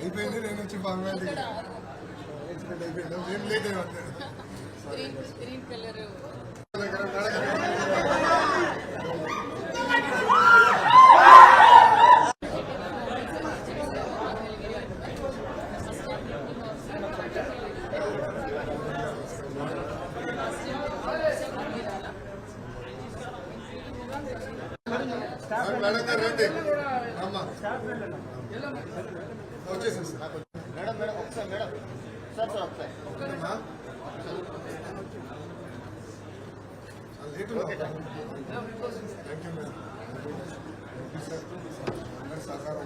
అయిపోయింది. నేను వచ్చి బాగుంది మేడం గారు రండి అమ్మా వచ్చేసి మేడం మేడం ఒకసారి మేడం సార్ సార్ ఒకసారి late thank you madam sir అందరు సహకారం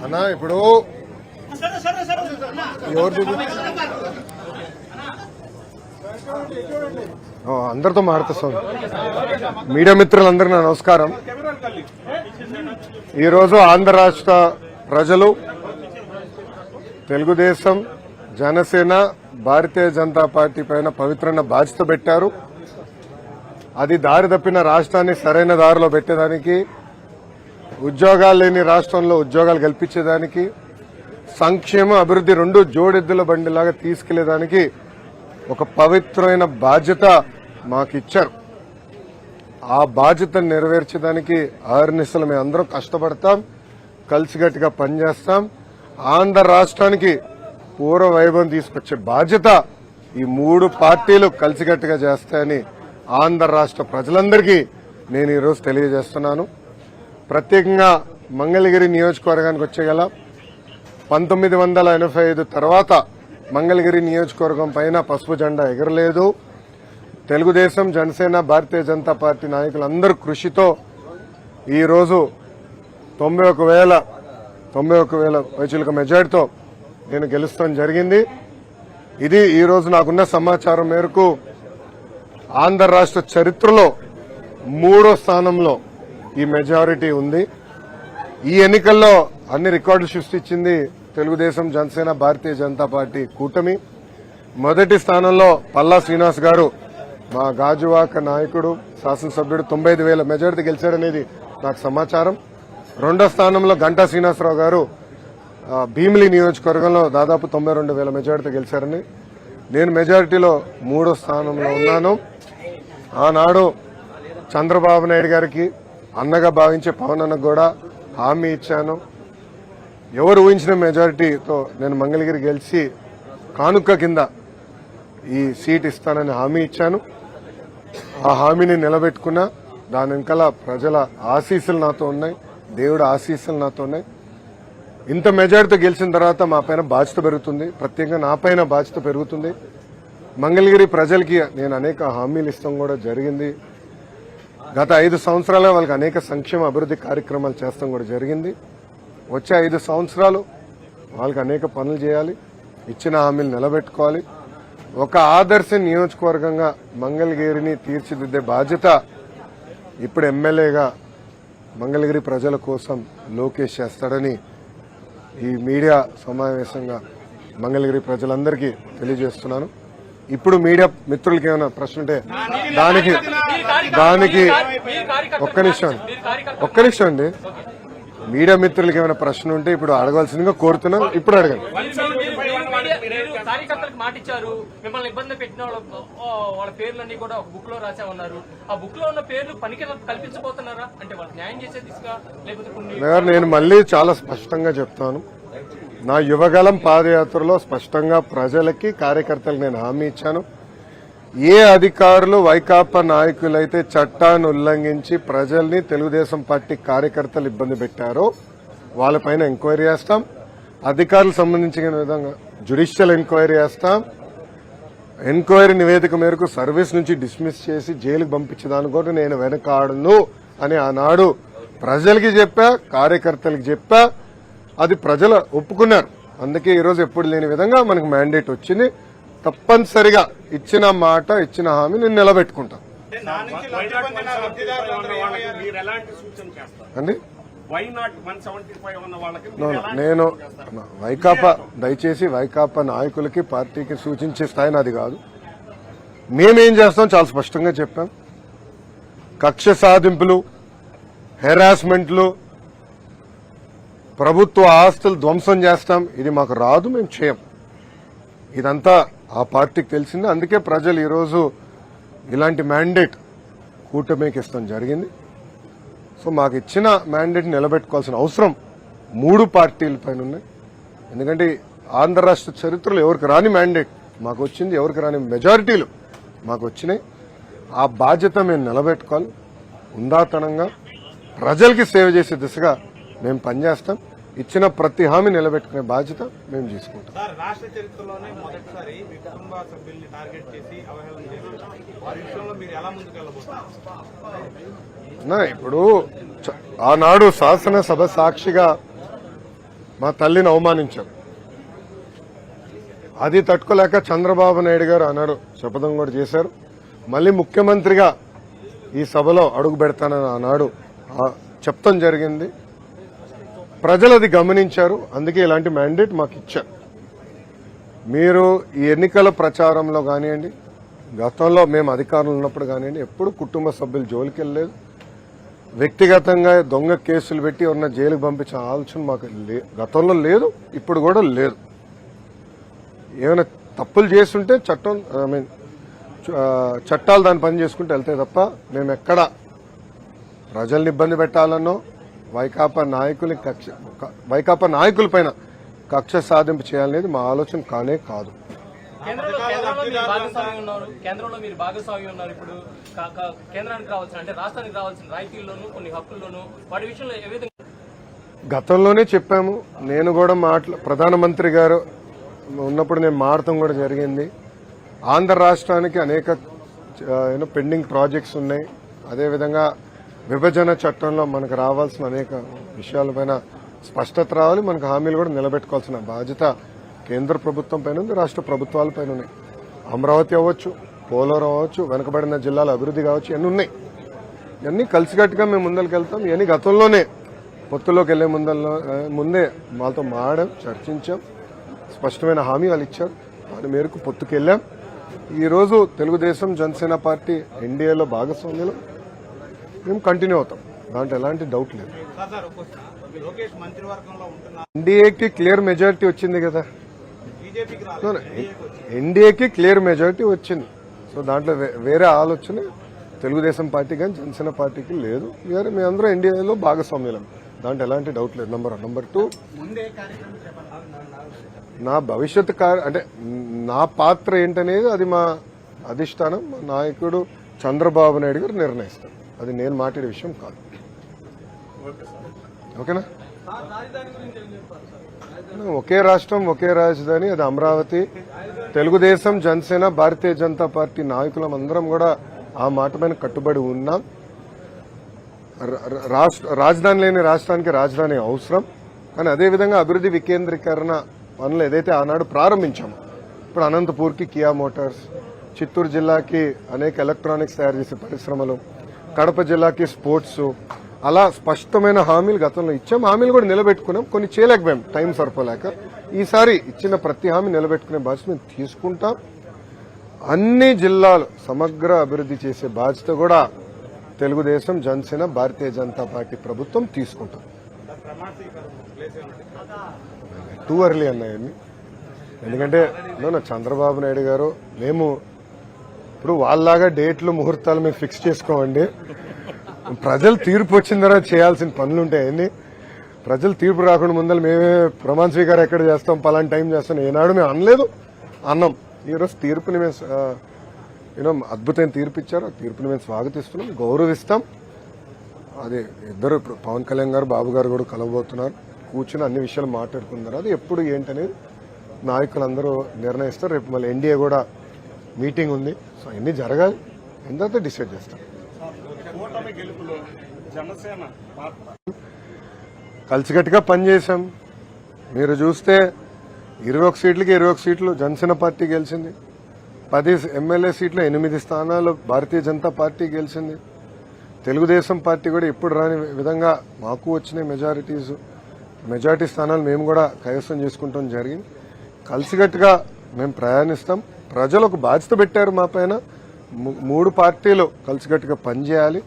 అన్నా. ఇప్పుడు అందరితో మాట్లాడుతాం. మీడియా మిత్రులందరికీ నా నమస్కారం. ఈరోజు ఆంధ్ర రాష్ట్ర ప్రజలు తెలుగుదేశం, జనసేన, భారతీయ జనతా పార్టీ పైన పవిత్రమైన బాధ్యత పెట్టారు. అది దారి తప్పిన రాష్ట్రాన్ని సరైన దారిలో పెట్టేదానికి, ఉద్యోగాలు లేని రాష్ట్రంలో ఉద్యోగాలు కల్పించేదానికి, సంక్షేమ అభివృద్ధి రెండు జోడెద్దుల బండిలాగా తీసుకెళ్లేదానికి ఒక పవిత్రమైన బాధ్యత మాకు ఇచ్చారు. ఆ బాధ్యతను నెరవేర్చడానికి ఆర్నిసలు మేము అందరం కష్టపడతాం, కలిసిగట్టిగా పనిచేస్తాం. ఆంధ్ర రాష్ట్రానికి పూర్వ వైభవం తీసుకొచ్చే బాధ్యత ఈ మూడు పార్టీలు కలిసిగట్టిగా చేస్తాయని ఆంధ్ర రాష్ట్ర ప్రజలందరికీ నేను ఈరోజు తెలియజేస్తున్నాను. ప్రత్యేకంగా మంగళగిరి నియోజకవర్గానికి వచ్చేగల 1985 తర్వాత మంగళగిరి నియోజకవర్గం పైన పసుపు జెండా ఎగరలేదు. తెలుగుదేశం, జనసేన, భారతీయ జనతా పార్టీ నాయకులందరూ కృషితో ఈరోజు 91,000 పైచిలుక మెజార్టీతో నేను గెలుస్తాం జరిగింది. ఇది ఈరోజు నాకున్న సమాచారం మేరకు ఆంధ్ర రాష్ట్ర చరిత్రలో 3వ స్థానంలో ఈ మెజారిటీ ఉంది. ఈ ఎన్నికల్లో అన్ని రికార్డులు సృష్టించింది తెలుగుదేశం, జనసేన, భారతీయ జనతా పార్టీ కూటమి. మొదటి స్థానంలో పల్లా శ్రీనివాస్ గారు, మా గాజువాక నాయకుడు, శాసనసభ్యుడు 95,000 మెజారిటీ గెలిచారనేది నాకు సమాచారం. రెండో స్థానంలో గంటా శ్రీనివాసరావు గారు భీమిలి నియోజకవర్గంలో దాదాపు 92,000 మెజారిటీ గెలిచారని, నేను మెజారిటీలో 3వ స్థానంలో ఉన్నాను. ఆనాడు చంద్రబాబు నాయుడు గారికి అన్నగా భావించే పవన్ అన్నకు కూడా హామీ ఇచ్చాను. ఎవరు ఊహించిన మెజారిటీతో నేను మంగళగిరి గెలిచి కానుక కింద ఈ సీట్ ఇస్తానని హామీ ఇచ్చాను. ఆ హామీని నిలబెట్టుకున్నా. దాని వెనకాల ప్రజల ఆశీస్సులు నాతో ఉన్నాయి, దేవుడి ఆశీస్సులు నాతో ఉన్నాయి. ఇంత మెజారిటీతో గెలిచిన తర్వాత మా పైన బాధ్యత పెరుగుతుంది, ప్రత్యేకంగా నా పైన బాధ్యత పెరుగుతుంది. మంగళగిరి ప్రజలకి నేను అనేక హామీలు ఇస్తాం కూడా జరిగింది. గత 5 సంవత్సరాలుగా వాళ్ళకి అనేక సంక్షేమ అభివృద్ధి కార్యక్రమాలు చేస్తాం కూడా జరిగింది. వచ్చే 5 సంవత్సరాలు వాళ్ళకి అనేక పనులు చేయాలి, ఇచ్చిన హామీలు నిలబెట్టుకోవాలి. ఒక ఆదర్శ నియోజకవర్గంగా మంగళగిరిని తీర్చిదిద్దే బాధ్యత ఇప్పుడు ఎమ్మెల్యేగా మంగళగిరి ప్రజల కోసం లోకేష్ చేస్తాడని ఈ మీడియా సమావేశంగా మంగళగిరి ప్రజలందరికీ తెలియజేస్తున్నాను. ఇప్పుడు మీడియా మిత్రులకి ఏమైనా ప్రశ్న ఉంటే దానికి ఒక్క నిమిషం అండి. మీడియా మిత్రులకి ఏమైనా ప్రశ్న ఉంటే ఇప్పుడు అడగాల్సిందిగా కోరుతున్నాం. ఇప్పుడు అడగండి. కార్యకర్తలకు మాట ఇచ్చారు, మిమ్మల్ని ఇబ్బంది పెట్టిన వాళ్ళ పేర్లన్నీ కూడా ఒక బుక్ లో రాసామన్నారు. ఆ బుక్ లో ఉన్న పేర్లు పనికి కల్పించబోతున్నారా? అంటే వాళ్ళకి న్యాయం చేసే దిశగా లేకపోతే నేను మళ్ళీ చాలా స్పష్టంగా చెప్తాను. నా యువగలం పాదయాత్రలో స్పష్టంగా ప్రజలకి కార్యకర్తలకు నేను హామీ ఇచ్చాను. ఏ అధికారులు వైకాపా నాయకులైతే చట్టాన్ని ఉల్లంఘించి ప్రజల్ని తెలుగుదేశం పార్టీ కార్యకర్తలు ఇబ్బంది పెట్టారో వాళ్ళపైన ఎంక్వైరీ చేస్తాం. అధికారులకు సంబంధించిన విధంగా జ్యుడిషియల్ ఎంక్వైరీ చేస్తాం. ఎంక్వైరీ నివేదిక మేరకు సర్వీస్ నుంచి డిస్మిస్ చేసి జైలుకు పంపించడానికి కూడా నేను వెనకాడను అని ఆనాడు ప్రజలకి చెప్పా, కార్యకర్తలకు చెప్పా. అది ప్రజలు ఒప్పుకున్నారు. అందుకే ఈరోజు ఎప్పుడు లేని విధంగా మనకు మ్యాండేట్ వచ్చింది. తప్పనిసరిగా ఇచ్చిన మాట, ఇచ్చిన హామీ నేను నిలబెట్టుకుంటాను అండి. నేను వైకాపా, దయచేసి వైకాపా నాయకులకి పార్టీకి సూచించే స్థాయి నాది కాదు. మేమేం చేస్తాం చాలా స్పష్టంగా చెప్పాం. కక్ష సాధింపులు, హెరాస్మెంట్లు, ప్రభుత్వ ఆస్తులు ధ్వంసం చేస్తాం, ఇది మాకు రాదు, మేము చేయం. ఇదంతా ఆ పార్టీకి తెలిసింది. అందుకే ప్రజలు ఈరోజు ఇలాంటి మ్యాండేట్ కూటమికి ఇస్తాం జరిగింది. సో మాకు ఇచ్చిన మ్యాండేట్ నిలబెట్టుకోవాల్సిన అవసరం 3 పార్టీల పైన ఉన్నాయి. ఎందుకంటే ఆంధ్ర రాష్ట్ర చరిత్రలో ఎవరికి రాని మ్యాండేట్ మాకు వచ్చింది, ఎవరికి రాని మెజారిటీలు మాకు వచ్చినాయి. ఆ బాధ్యత మేము నిలబెట్టుకోవాలి. ఉందాతనంగా ప్రజలకి సేవ చేసే దిశగా మేము పనిచేస్తాం. ఇచ్చిన ప్రతి హామీ నిలబెట్టుకునే బాధ్యత మేము తీసుకుంటాం. రాష్ట్ర చరిత్రలోనే మొదటిసారి మీ కుటుంబ సభ్యుల్ని టార్గెట్ చేసి అవహేళన చేశారు. వారి విషయంలో మీరు ఎలా ముందుకు వెళ్ళబోతున్నారు? ఇప్పుడు ఆనాడు శాసనసభ సాక్షిగా మా తల్లిని అవమానించారు. అది తట్టుకోలేక చంద్రబాబు నాయుడు గారు ఆనాడు శపథం కూడా చేశారు. మళ్లీ ముఖ్యమంత్రిగా ఈ సభలో అడుగు పెడతానని ఆనాడు చెప్తాం జరిగింది. ప్రజలు అది గమనించారు. అందుకే ఇలాంటి మ్యాండేట్ మాకు ఇచ్చారు. మీరు ఈ ఎన్నికల ప్రచారంలో కానివ్వండి, గతంలో మేము అధికారంలో ఉన్నప్పుడు కానివ్వండి, ఎప్పుడు కుటుంబ సభ్యులు జోలికి వెళ్ళలేదు. వ్యక్తిగతంగా దొంగ కేసులు పెట్టి ఎవరన్నా జైలుకు పంపించే ఆలోచన మాకు గతంలో లేదు, ఇప్పుడు కూడా లేదు. ఏమైనా తప్పులు చేస్తుంటే చట్టం చట్టాలు దాని పని చేసుకుంటూ వెళ్తే తప్ప మేము ఎక్కడ ప్రజల్ని ఇబ్బంది పెట్టాలనో వైకాపా నాయకులపైన కక్ష సాధింపు చేయాలనేది మా ఆలోచన కానే కాదు. కేంద్రంలో మీరు భాగస్వామి ఉన్నారు. ఇప్పుడు కేంద్రానికి రావాల్సిన, అంటే రాష్ట్రానికి రావాల్సిన రాయితీల్లోనూ కొన్ని హక్కుల్లోనూ వాటి విషయంలో ఏ విధంగా గతంలోనే చెప్పాము. నేను కూడా ప్రధానమంత్రి గారు ఉన్నప్పుడు నేను మారటం కూడా జరిగింది. ఆంధ్ర రాష్ట్రానికి అనేక పెండింగ్ ప్రాజెక్ట్స్ ఉన్నాయి. అదేవిధంగా విభజన చట్టంలో మనకు రావాల్సిన అనేక విషయాలపైన స్పష్టత రావాలి. మనకు హామీలు కూడా నిలబెట్టుకోవాల్సిన బాధ్యత కేంద్ర ప్రభుత్వం పైన ఉంది, రాష్ట్ర ప్రభుత్వాల పైన ఉన్నాయి. అమరావతి అవ్వచ్చు, పోలవరం అవ్వచ్చు, వెనుకబడిన జిల్లాల అభివృద్ధి కావచ్చు, ఇవన్నీ ఉన్నాయి. ఇవన్నీ కలిసికట్టుగా మేము ముందరికి వెళ్తాం. ఇవన్నీ గతంలోనే పొత్తులోకి వెళ్లే ముందే వాళ్ళతో మాట్లాడాం, చర్చించాం. స్పష్టమైన హామీ వాళ్ళు ఇచ్చారు. దాని మేరకు పొత్తుకెళ్లాం. ఈరోజు తెలుగుదేశం, జనసేన పార్టీ ఎన్డీఏలో భాగస్వామ్యంలో మేము కంటిన్యూ అవుతాం. దాంట్లో ఎలాంటి డౌట్ లేదు. ఎన్డీఏకి క్లియర్ మెజారిటీ వచ్చింది కదా, ఎన్డీఏకి క్లియర్ మెజారిటీ వచ్చింది. సో దాంట్లో వేరే ఆలోచన తెలుగుదేశం పార్టీ కానీ జనసేన పార్టీకి లేదు. మీ అందరూ ఎన్డీఏలో భాగస్వామ్యం, దాంట్లో ఎలాంటి డౌట్ లేదు. నెంబర్ 1. నెంబర్ 2, నా భవిష్యత్ అంటే నా పాత్ర ఏంటనేది అది మా అధిష్టానం, మా నాయకుడు చంద్రబాబు నాయుడు గారు నిర్ణయిస్తారు. అది నేను మాట్లాడే విషయం కాదు. ఓకేనా? ఒకే రాష్ట్రం, ఒకే రాజధాని, అది అమరావతి. తెలుగుదేశం, జనసేన, భారతీయ జనతా పార్టీ నాయకులం అందరం కూడా ఆ మాట పైన కట్టుబడి ఉన్నాం. రాజధాని లేని రాష్ట్రానికి రాజధాని అవసరం. కానీ అదేవిధంగా అభివృద్ధి వికేంద్రీకరణ పనులు ఏదైతే ఆనాడు ప్రారంభించామో, ఇప్పుడు అనంతపూర్కి కియా మోటార్స్, చిత్తూరు జిల్లాకి అనేక ఎలక్ట్రానిక్స్ తయారు చేసే పరిశ్రమలు, కడప జిల్లాకి స్పోర్ట్స్, అలా స్పష్టమైన హామీలు గతంలో ఇచ్చాం. హామీలు కూడా నిలబెట్టుకున్నాం. కొన్ని చేయలేకపోయాం, టైం సరిపోలేక. ఈసారి ఇచ్చిన ప్రతి హామీ నిలబెట్టుకునే బాధ్యత మేము తీసుకుంటాం. అన్ని జిల్లాలు సమగ్ర అభివృద్ధి చేసే బాధ్యత కూడా తెలుగుదేశం, జనసేన, భారతీయ జనతా పార్టీ ప్రభుత్వం తీసుకుంటాం. టూ ఎర్లీ అన్నాయన్ని. ఎందుకంటే చంద్రబాబు నాయుడు గారు, మేము ఇప్పుడు వాళ్ళలాగా డేట్లు, ముహూర్తాలు మేము ఫిక్స్ చేసుకోమండి. ప్రజలు తీర్పు వచ్చిన తర్వాత చేయాల్సిన పనులు ఉంటాయని ప్రజలు తీర్పు రాకుండా ముందర మేమే ప్రమాణ స్వీకారం ఎక్కడ చేస్తాం, పలానా టైం చేస్తాం ఏనాడు మేము అనలేదు, అన్నాం. ఈరోజు తీర్పుని మేము అద్భుతమైన తీర్పు ఇచ్చారు. ఆ తీర్పుని మేము స్వాగతిస్తున్నాం, గౌరవిస్తాం. అదే ఇద్దరు పవన్ కళ్యాణ్ గారు, బాబు గారు కూడా కలవబోతున్నారు. కూర్చుని అన్ని విషయాలు మాట్లాడుకున్నారు. అది ఎప్పుడు ఏంటనేది నాయకులందరూ నిర్ణయిస్తారు. రేపు మళ్ళీ ఎన్డీఏ కూడా మీటింగ్ ఉంది. సో అన్ని జరగాలి, తర్వాత డిసైడ్ చేస్తాం. కలిసికట్టుగా పనిచేశాం. మీరు చూస్తే 21 సీట్లకి 21 సీట్లు జనసేన పార్టీ గెలిచింది. 10 ఎమ్మెల్యే సీట్లు 8 స్థానాలు భారతీయ జనతా పార్టీ గెలిచింది. తెలుగుదేశం పార్టీ కూడా ఎప్పుడు రాని విధంగా మాకు వచ్చిన మెజారిటీ స్థానాలు మేము కూడా కైవసం చేసుకుంటాం జరిగింది. కలిసికట్టుగా మేము ప్రయాణిస్తాం. ప్రజలు ఒక బాధ్యత పెట్టారు మా పైన. 3 పార్టీలు కలిసికట్టుగా పనిచేయాలి.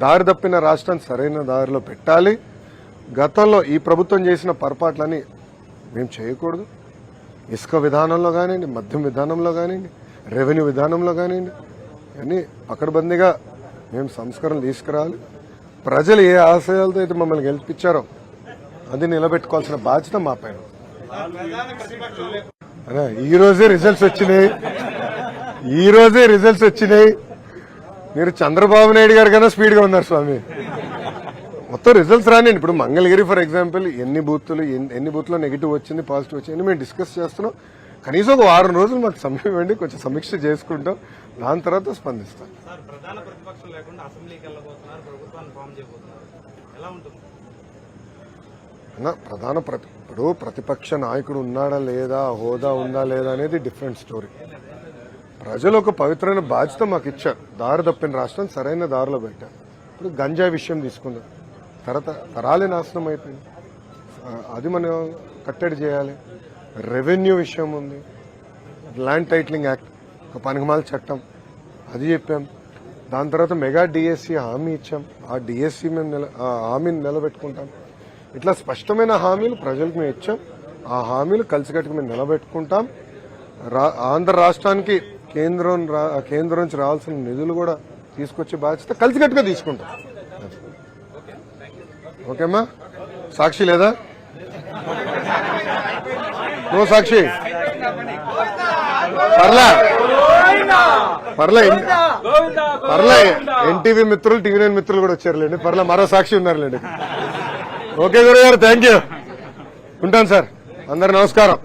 దారి తప్పిన రాష్ట్రాన్ని సరైన దారిలో పెట్టాలి. గతంలో ఈ ప్రభుత్వం చేసిన పొరపాట్లని మేము చేయకూడదు. ఇసుక విధానంలో కానివ్వండి, మద్యం విధానంలో కానివ్వండి, రెవెన్యూ విధానంలో కానివ్వండి, అన్నీ పకడ్బందీగా మేము సంస్కరణలు తీసుకురావాలి. ప్రజలు ఏ ఆశయాలతో అయితే మమ్మల్ని గెలిపించారో అది నిలబెట్టుకోవాల్సిన బాధ్యత మా పైన. ఈ రోజే రిజల్ట్స్ వచ్చినాయి. మీరు చంద్రబాబు నాయుడు గారు కన్నా స్పీడ్ గా ఉన్నారు స్వామి. మొత్తం రిజల్ట్స్ రానివ్వండి. ఇప్పుడు మంగళగిరి ఫర్ ఎగ్జాంపుల్ ఎన్ని బూత్లో నెగిటివ్ వచ్చింది, పాజిటివ్ వచ్చింది మేము డిస్కస్ చేస్తున్నాం. కనీసం ఒక 6 రోజులు మాకు సమయం ఇవ్వండి, కొంచెం సమీక్ష చేసుకుంటాం. దాని తర్వాత స్పందిస్తాం. ప్రధాన ప్రతిపక్షం లేకుండా అసెంబ్లీకి వెళ్ళబోతున్నారు, ప్రభుత్వాన్ని ఫామ్ చేయబోతున్నారు, ఎలా ఉంటుంది? ఇప్పుడు ప్రతిపక్ష నాయకుడు ఉన్నాడా లేదా, హోదా ఉందా లేదా అనేది డిఫరెంట్ స్టోరీ. ప్రజలు ఒక పవిత్రమైన బాధ్యత మాకు ఇచ్చారు. దారి తప్పిన రాష్ట్రం సరైన దారిలో పెట్టారు. ఇప్పుడు గంజాయి విషయం తీసుకుందాం. తరాలే నాశనం అయిపోయింది. అది మనం కట్టడి చేయాలి. రెవెన్యూ విషయం ఉంది, ల్యాండ్ టైటిలింగ్ యాక్ట్, ఒక పనికిమాల చట్టం, అది చెప్పాం. దాని తర్వాత మెగా డిఎస్సి హామీ ఇచ్చాం. ఆ డిఎస్సి మేము హామీని నిలబెట్టుకుంటాం. ఇట్లా స్పష్టమైన హామీలు ప్రజలకు మేము ఇచ్చాం. ఆ హామీలు కలిసికట్టుకు మేము నిలబెట్టుకుంటాం. ఆంధ్ర రాష్ట్రానికి కేంద్రం నుంచి రావాల్సిన నిధులు కూడా తీసుకొచ్చే బాధ్యత కలిసికట్టుగా తీసుకుంటాం. ఓకేమ్మా? సాక్షి లేదా? నో సాక్షి? పర్లే ఎన్టీవీ మిత్రులు, టీవీ9 మిత్రులు కూడా వచ్చారులేండి. పర్లే మరో సాక్షి ఉన్నారులేండి. ఓకే గురుగారు, థ్యాంక్ యూ. ఉంటాను సార్. అందరు నమస్కారం.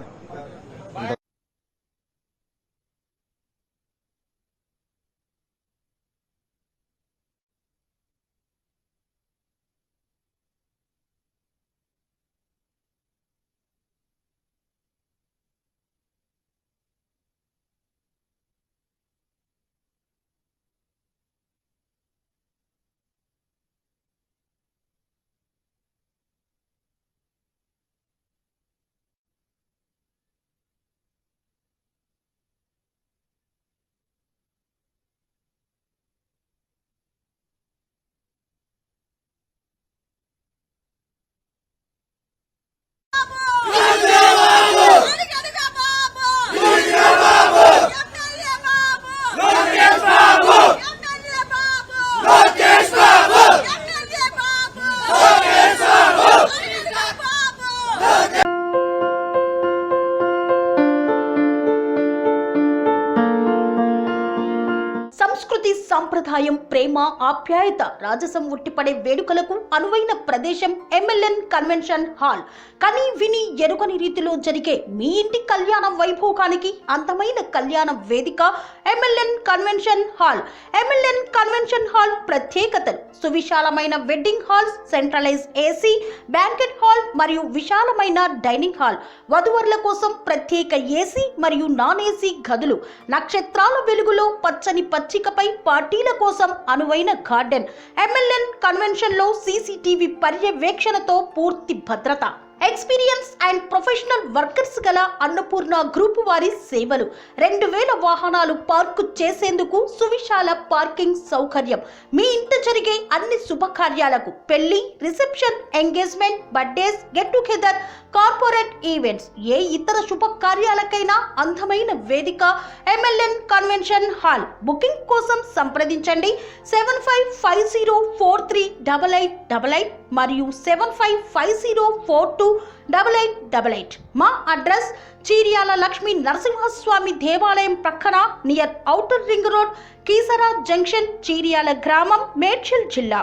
సంప్రదాయం, ప్రేమ, ఆప్యాయత, రాజసం ఉట్టిపడే వేడుకలకు అనువైన ప్రదేశం ఎంఎల్ఎన్ కన్వెన్షన్ హాల్. కని విని ఎరుగని రీతిలో జరిగే మీ ఇంటి కళ్యాణ వైభోగానికి అందమైన కళ్యాణ వేదిక MLN convention hall. MLN convention hall ప్రత్యేకతలు: సువిశాలమైన wedding halls, centralise AC, banquet hall మరియు విశాలమైన డైనింగ్ హాల్, వధువరుల కోసం ప్రత్యేక ఏసీ మరియు నాన్ ఏసీ గదులు, నక్షత్రాల వెలుగులో పచ్చని పచ్చికపై పార్టీల కోసం అనువైన గార్డెన్. ఎంఎల్ఎన్ కన్వెన్షన్ లో సీసీటీవీ పర్యవేక్షణతో పూర్తి భద్రత. ఎక్స్పీరియన్స్ అండ్ ప్రొఫెషనల్ వర్కర్స్ గల అన్నపూర్ణ గ్రూప్ వారి సేవలు 2000 వాహనాలు పార్కు చేసేందుకు సువిశాల పార్కింగ్ సౌకర్యం మీ ఇంట జరిగే అన్ని శుభకార్యాలకు పెళ్లి reception engagement birthdays get together corporate events ఏ ఇతర శుభకార్యాలకైనా అందమైన వేదిక ఎంఎల్ఎన్ కన్వెన్షన్ హాల్ బుకింగ్ కోసం సంప్రదించండి 7550438888 మరియు 7550428888. మా అడ్రస్ చీర్యాల లక్ష్మీ నరసింహస్వామి దేవాలయం ప్రక్కన near outer ring road Keesara junction Cheeryal గ్రామం మేడ్చల్ జిల్లా.